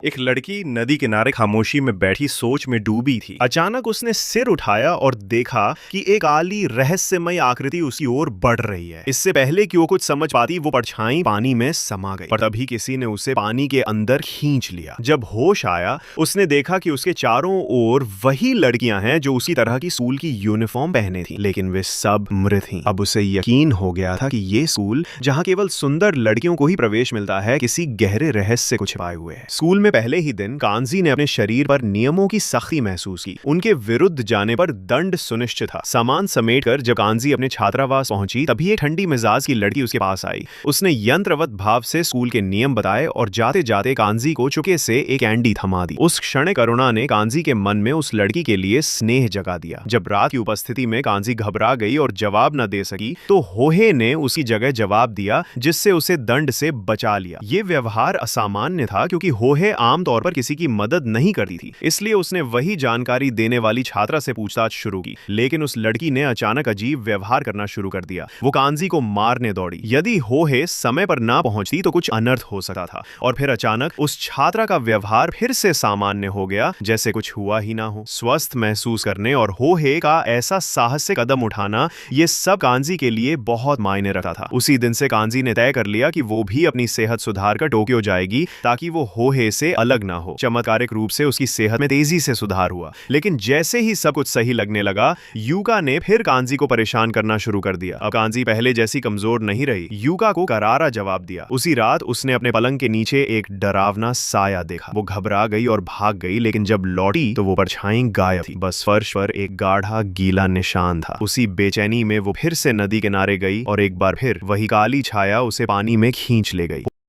एक लड़की नदी किनारे खामोशी में बैठी सोच में डूबी थी। अचानक उसने सिर उठाया और देखा कि एक काली रहस्यमय आकृति उसकी ओर बढ़ रही है। इससे पहले कि वो कुछ समझ पाती, वो परछाई पानी में समा गई, पर तभी किसी ने उसे पानी के अंदर खींच लिया। जब होश आया, उसने देखा कि उसके चारों ओर वही लड़कियां हैं जो उसी तरह की स्कूल की यूनिफॉर्म पहने थी, लेकिन वे सब मृत थीं। अब उसे यकीन हो गया था कि ये स्कूल, जहाँ केवल सुंदर लड़कियों को ही प्रवेश मिलता है, किसी गहरे रहस्य को छिपाए हुए है। स्कूल में पहले ही दिन कांजी ने अपने शरीर पर नियमों की सख्ती महसूस की। उनके विरुद्ध जाने पर दंड सुनिश्चित था। सामान समेटकर जब कांजी अपने छात्रावास पहुंची, तभी एक ठंडी मिजाज की लड़की उसके पास आई। उसने यंत्रवत भाव से स्कूल के नियम बताए और जाते जाते कांजी को चुके से एक कैंडी थमा दी। उस क्षण करुणा ने कांजी के मन में उस लड़की के लिए स्नेह जगा दिया। जब रात की उपस्थिति में कांजी घबरा गई और जवाब न दे सकी, तो होहे ने उसकी जगह जवाब दिया, जिससे उसे दंड से बचा लिया। ये व्यवहार असामान्य था, क्योंकि होहे आमतौर पर किसी की मदद नहीं करती थी। इसलिए उसने वही जानकारी देने वाली छात्रा से पूछताछ शुरू की, लेकिन उस लड़की ने अचानक अजीब व्यवहार करना शुरू कर दिया। वो कांजी को मारने दौड़ी। यदि होहे समय पर ना पहुंचती तो कुछ अनर्थ हो सकता था। और फिर अचानक उस छात्रा का व्यवहार फिर से सामान्य हो गया, जैसे कुछ हुआ ही ना हो। स्वस्थ महसूस करने और होहे का ऐसा साहसिक कदम उठाना, ये सब कांजी के लिए बहुत मायने रखता था। उसी दिन से कांजी ने तय कर लिया कि वो भी अपनी सेहत सुधार कर टोक्यो जाएगी, ताकि वो होहे से अलग ना हो। चमत्कारिक रूप से उसकी सेहत में तेजी से सुधार हुआ। लेकिन जैसे ही सब कुछ सही लगने लगा, यूका ने फिर कांजी को परेशान करना शुरू कर दिया। अब कांजी पहले जैसी कमजोर नहीं रही। यूका को करारा जवाब दिया। उसी रात उसने अपने पलंग के नीचे एक डरावना साया देखा। वो घबरा गई और भाग गई, लेकिन जब लौटी तो वो परछाई गायब थी। बस फर्श पर एक गाढ़ा गीला निशान था। उसी बेचैनी में वो फिर से नदी किनारे गई और एक बार फिर वही काली छाया उसे पानी में खींच ले गई।